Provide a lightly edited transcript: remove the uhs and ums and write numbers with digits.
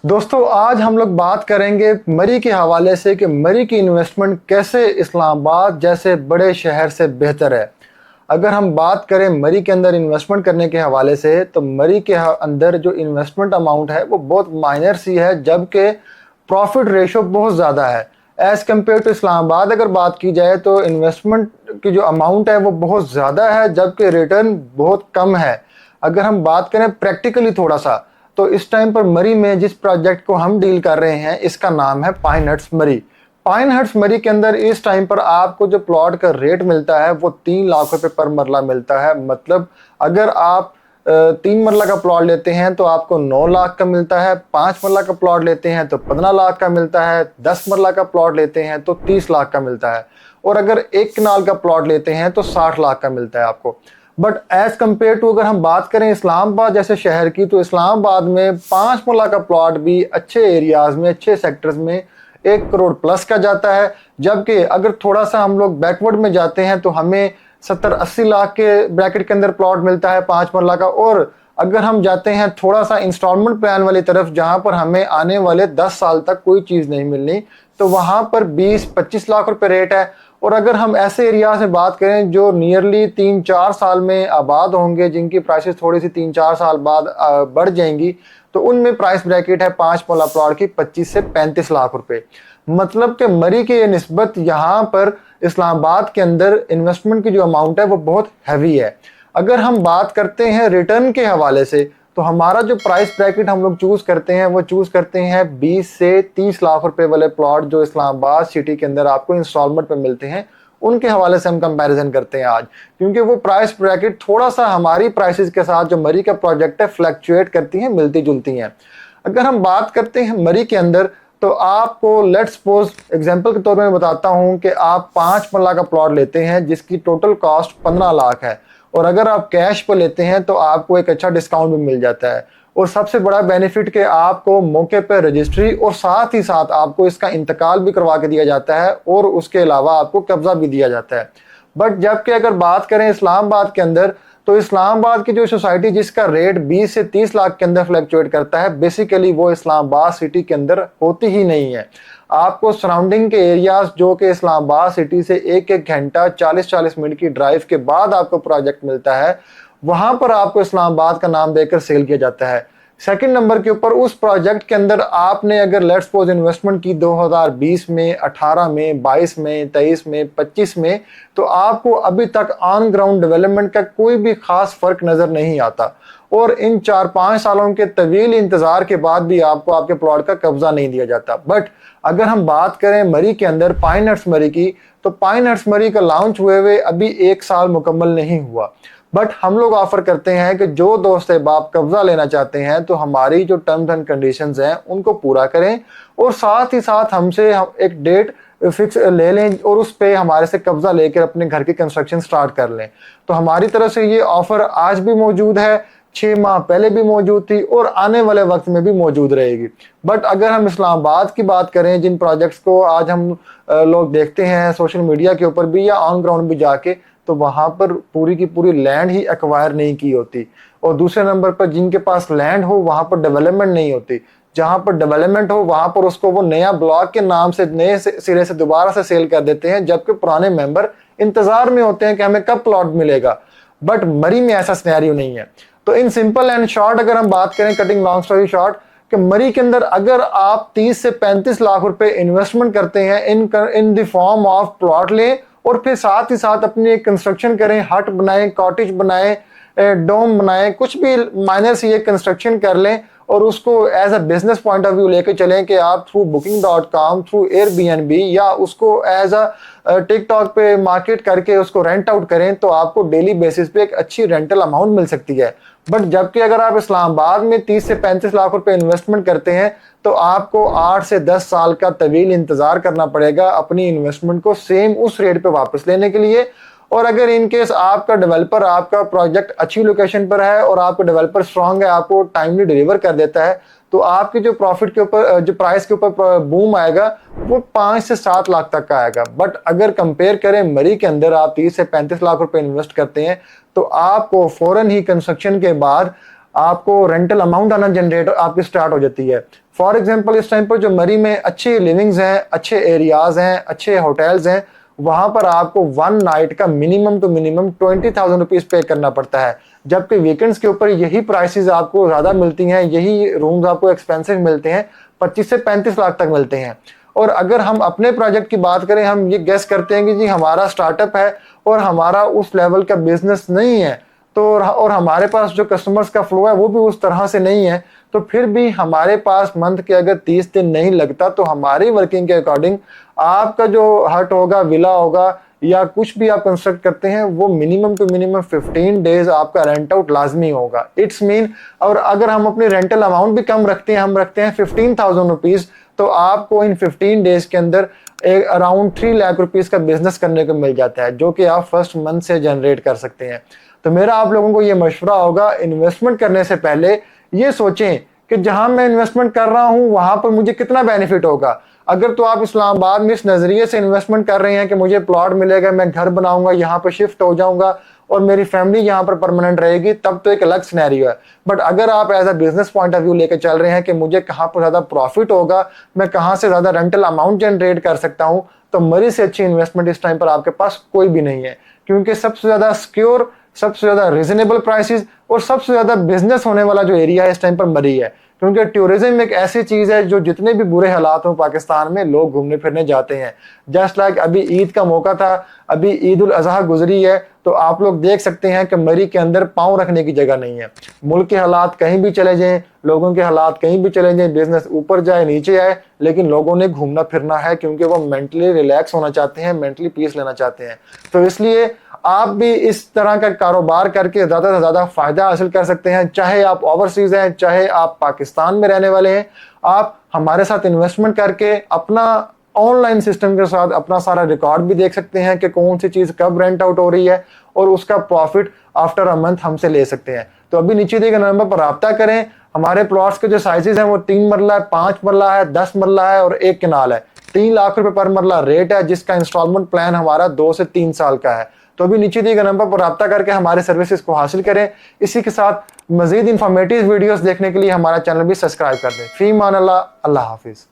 दोस्तों आज हम लोग बात करेंगे मरी के हवाले से कि मरी की इन्वेस्टमेंट कैसे इस्लामाबाद जैसे बड़े शहर से बेहतर है। अगर हम बात करें मरी के अंदर इन्वेस्टमेंट करने के हवाले से तो मरी के अंदर जो इन्वेस्टमेंट अमाउंट है वो बहुत माइनर सी है, जबकि प्रॉफिट रेशो बहुत ज़्यादा है एज़ कम्पेयर टू इस्लामाबाद। अगर बात की जाए तो इन्वेस्टमेंट की जो अमाउंट है वो बहुत ज़्यादा है, जबकि रिटर्न बहुत कम है। अगर हम बात करें प्रैक्टिकली थोड़ा सा, तो इस टाइम पर मरी में जिस प्रोजेक्ट को हम डील कर रहे हैं इसका नाम है पाइन हट्स मरी। पाइन हट्स मरी के अंदर इस टाइम पर आपको जो प्लॉट का रेट मिलता है वो 3 लाख रुपए पर मरला मिलता है। मतलब अगर आप 3 मरला का प्लॉट लेते हैं तो आपको 9 लाख का मिलता है, 5 मरला का प्लॉट लेते हैं तो 15 लाख का मिलता है, 10 मरला का प्लॉट लेते हैं तो 30 लाख का मिलता है, और अगर 1 कनाल का प्लॉट लेते हैं तो 60 लाख का मिलता है आपको। बट एज कम्पेयर टू अगर हम बात करें इस्लामाबाद जैसे शहर की, तो इस्लामाबाद में 5 मरला का प्लॉट भी अच्छे एरियाज में, अच्छे सेक्टर्स में 1 करोड़ प्लस का जाता है। जबकि अगर थोड़ा सा हम लोग बैकवर्ड में जाते हैं तो हमें 70-80 लाख के ब्रैकेट के अंदर प्लॉट मिलता है 5 मरला का। और अगर हम जाते हैं थोड़ा सा इंस्टॉलमेंट प्लान वाली तरफ, जहां पर हमें आने वाले 10 साल तक कोई चीज़ नहीं मिलनी, तो वहां पर 20-25 लाख रुपए रेट है। और अगर हम ऐसे एरिया से बात करें जो नियरली 3-4 साल में आबाद होंगे, जिनकी प्राइसेस थोड़ी सी 3-4 साल बाद बढ़ जाएंगी, तो उनमें प्राइस ब्रैकेट है 5 मरला प्लॉट की 25 से 35 लाख रुपए। मतलब कि मरी के निस्बत यहाँ पर इस्लामाबाद के अंदर इन्वेस्टमेंट की जो अमाउंट है वो बहुत हैवी है। अगर हम बात करते हैं रिटर्न के हवाले से, तो हमारा जो प्राइस ब्रैकेट हम लोग चूज करते हैं वो चूज करते हैं 20 से 30 लाख रुपए वाले प्लॉट जो इस्लामाबाद सिटी के अंदर आपको इंस्टॉलमेंट पे मिलते हैं, उनके हवाले से हम कंपैरिजन करते हैं आज, क्योंकि वो प्राइस ब्रैकेट थोड़ा सा हमारी प्राइसेस के साथ जो मरी का प्रोजेक्ट है फ्लक्चुएट करती हैं, मिलती जुलती हैं। अगर हम बात करते हैं मरी के अंदर, तो आपको लेट्स सपोज एग्जांपल के तौर पर मैं बताता हूं कि आप 5 मरला का प्लॉट लेते हैं जिसकी टोटल कॉस्ट 15 लाख है, और अगर आप कैश पर लेते हैं तो आपको एक अच्छा डिस्काउंट भी मिल जाता है। और सबसे बड़ा बेनिफिट कि आपको मौके पर रजिस्ट्री और साथ ही साथ आपको इसका इंतकाल भी करवा के दिया जाता है, और उसके अलावा आपको कब्जा भी दिया जाता है। बट जबकि अगर बात करें इस्लामाबाद के अंदर, तो इस्लामाबाद की जो सोसाइटी जिसका रेट 20 से 30 लाख के अंदर फ्लक्चुएट करता है, बेसिकली वो इस्लामाबाद सिटी के अंदर होती ही नहीं है। आपको सराउंडिंग के एरियाज जो कि इस्लामाबाद सिटी से 1-1 घंटा 40-40 मिनट की ड्राइव के बाद आपको प्रोजेक्ट मिलता है, वहां पर आपको इस्लामाबाद का नाम देकर सेल किया जाता है। सेकंड नंबर के ऊपर उस प्रोजेक्ट के अंदर आपने अगर लेट्स सपोज इन्वेस्टमेंट की 2020 में, 18 में, 22 में, 23 में, 25 में, तो आपको अभी तक ऑन ग्राउंड डेवलपमेंट का कोई भी खास फर्क नजर नहीं आता, और इन 4-5 सालों के तवील इंतजार के बाद भी आपको आपके प्लॉट का कब्जा नहीं दिया जाता। बट अगर हम बात करें मरी के अंदर पाइन हट्स मरी की, तो पाइन हट्स मरी का लॉन्च हुए अभी 1 साल मुकम्मल नहीं हुआ। बट हम लोग ऑफर करते हैं कि जो दोस्त बाप कब्जा लेना चाहते हैं तो हमारी जो टर्म्स एंड कंडीशंस हैं उनको पूरा करें, और साथ ही साथ हमसे हम एक डेट फिक्स ले लें और उस पे हमारे से कब्जा लेकर अपने घर की कंस्ट्रक्शन स्टार्ट कर लें। तो हमारी तरफ से ये ऑफर आज भी मौजूद है, 6 माह पहले भी मौजूद थी और आने वाले वक्त में भी मौजूद रहेगी। बट अगर हम इस्लामाबाद की बात करें, जिन प्रोजेक्ट्स को आज हम लोग देखते हैं सोशल मीडिया के ऊपर भी या ऑन ग्राउंड भी जाके, तो वहां पर पूरी की पूरी लैंड ही एक्वायर नहीं की होती, और दूसरे नंबर पर जिनके पास लैंड हो वहां पर डेवलपमेंट नहीं होती। जहां पर डेवलपमेंट हो वहां पर उसको वो नया ब्लॉक के नाम से नए सिरे से दोबारा से सेल कर देते हैं, जबकि पुराने मेंबर इंतजार में होते हैं कि हमें कब प्लॉट मिलेगा। बट मरी में ऐसा सिनेरियो नहीं है। तो इन सिंपल एंड शॉर्ट अगर हम बात करें, कटिंग लॉन्ग स्टोरी शॉर्ट, कि मरी के अंदर अगर आप 30 से 35 लाख रुपए इन्वेस्टमेंट करते हैं in the form of plot लें, और फिर साथ ही साथ अपनी एक कंस्ट्रक्शन करें, हट बनाएं, कॉटेज बनाएं, डोम बनाएं, कुछ भी माइनर सी एक कंस्ट्रक्शन कर लें, और उसको as a business point of view लेके चलें कि आप थ्रू booking.com, थ्रू एयरबीएनबी या उसको एज अ टिकटॉक पे मार्केट करके उसको रेंट आउट करें, तो आपको डेली बेसिस पे एक अच्छी रेंटल अमाउंट मिल सकती है। बट जबकि अगर आप इस्लामाबाद में 30 से 35 लाख रुपए इन्वेस्टमेंट करते हैं, तो आपको 8 से 10 साल का तवील इंतजार करना पड़ेगा अपनी इन्वेस्टमेंट को सेम उस रेट पे वापस लेने के लिए। और अगर इन केस आपका डेवलपर आपका प्रोजेक्ट अच्छी लोकेशन पर है और आपका डेवलपर स्ट्रांग है, आपको टाइमली डिलीवर कर देता है, तो आपकी जो प्रॉफिट के ऊपर, जो प्राइस के ऊपर बूम आएगा वो 5 से 7 लाख तक का आएगा। बट अगर कंपेयर करें मरी के अंदर आप 30 से 35 लाख रुपए इन्वेस्ट करते हैं, तो आपको फौरन ही कंस्ट्रक्शन के बाद आपको रेंटल अमाउंट आना जनरेट आपकी स्टार्ट हो जाती है। फॉर एग्जांपल इस टाइम पर जो मरी में अच्छी लिविंग्स हैं, अच्छे एरियाज हैं, अच्छे होटल्स हैं, वहां पर आपको वन नाइट का मिनिमम टू मिनिमम 20,000 रुपीज पे करना पड़ता है, जबकि वीकेंड्स के ऊपर यही प्राइसेस आपको ज्यादा मिलती हैं, यही रूम्स आपको एक्सपेंसिव मिलते हैं, 25 से 35 लाख तक मिलते हैं। और अगर हम अपने प्रोजेक्ट की बात करें, हम ये गेस करते हैं कि जी हमारा स्टार्टअप है और हमारा उस लेवल का बिजनेस नहीं है, तो और हमारे पास जो कस्टमर्स का फ्लो है वो भी उस तरह से नहीं है, तो फिर भी हमारे पास मंथ के अगर 30 दिन नहीं लगता तो हमारी वर्किंग के अकॉर्डिंग आपका जो हट होगा, विला होगा या कुछ भी आप कंस्ट्रक्ट करते हैं, वो मिनिमम टू मिनिमम 15 डेज आपका रेंट आउट लाजमी होगा। इट्स मीन, और अगर हम अपनी रेंटल अमाउंट भी कम रखते हैं, हम रखते हैं 15,000 रुपीज, तो आपको इन 15 डेज के अंदर एक अराउंड 3 लाख रुपीज का बिजनेस करने को मिल जाता है, जो कि आप फर्स्ट मंथ से जनरेट कर सकते हैं। तो मेरा आप लोगों को ये मशवरा होगा, इन्वेस्टमेंट करने से पहले ये सोचें कि जहां मैं इन्वेस्टमेंट कर रहा हूं वहां पर मुझे कितना बेनिफिट होगा। अगर तो आप इस्लामाबाद में इस नजरिए से इन्वेस्टमेंट कर रहे हैं कि मुझे प्लॉट मिलेगा, मैं घर बनाऊंगा, यहाँ पर शिफ्ट हो जाऊंगा और मेरी फैमिली यहाँ पर परमानेंट रहेगी, तब तो एक अलग सिनेरियो है। बट अगर आप as a business point of view लेकर चल रहे हैं कि मुझे कहाँ पर ज्यादा प्रॉफिट होगा, मैं कहाँ से ज्यादा रेंटल अमाउंट जनरेट कर सकता हूँ, तो मरी से अच्छी इन्वेस्टमेंट इस टाइम पर आपके पास कोई भी नहीं है, क्योंकि सबसे ज्यादा सिक्योर, सबसे ज्यादा रीजनेबल प्राइसेस और सबसे ज्यादा बिजनेस होने वाला जो एरिया है इस टाइम पर मरी है। क्योंकि टूरिज्म एक ऐसी चीज है जो जितने भी बुरे हालात हो पाकिस्तान में, लोग घूमने फिरने जाते हैं। जस्ट लाइक अभी ईद का मौका था, अभी ईद उल अजहा गुजरी है, तो आप लोग देख सकते हैं कि मरी के अंदर पांव रखने की जगह नहीं है। मुल्क के हालात कहीं भी चले जाएं, लोगों के हालात कहीं भी चले जाएं, बिजनेस ऊपर जाए नीचे आए, लेकिन लोगों ने घूमना फिरना है क्योंकि वो मेंटली रिलैक्स होना चाहते हैं, मेंटली पीस लेना चाहते हैं। तो इसलिए आप भी इस तरह का कारोबार करके ज्यादा से ज्यादा फायदा हासिल कर सकते हैं, चाहे आप ओवरसीज हैं, चाहे आप पाकिस्तान में रहने वाले हैं। आप हमारे साथ इन्वेस्टमेंट करके अपना ऑनलाइन सिस्टम के साथ अपना सारा रिकॉर्ड भी देख सकते हैं कि कौन सी चीज कब रेंट आउट हो रही है और उसका प्रॉफिट आफ्टर अ मंथ हमसे ले सकते हैं। तो अभी नीचे दिए गए नंबर पर राब्ता करें। हमारे प्लॉट्स के जो साइजेस हैं वो 3 मरला है, 5 मरला है, 10 मरला है और 1 कनाल है। 3 लाख रुपए पर मरला रेट है, जिसका इंस्टॉलमेंट प्लान हमारा 2 से 3 साल का है। तो अभी नीचे दिए गए नंबर पर राब्ता करके हमारे सर्विसेज को हासिल करें। इसी के साथ मजीद इंफॉर्मेटिव वीडियोस देखने के लिए हमारा चैनल भी सब्सक्राइब कर दें। फी मान अल्लाह, अल्लाह हाफिज।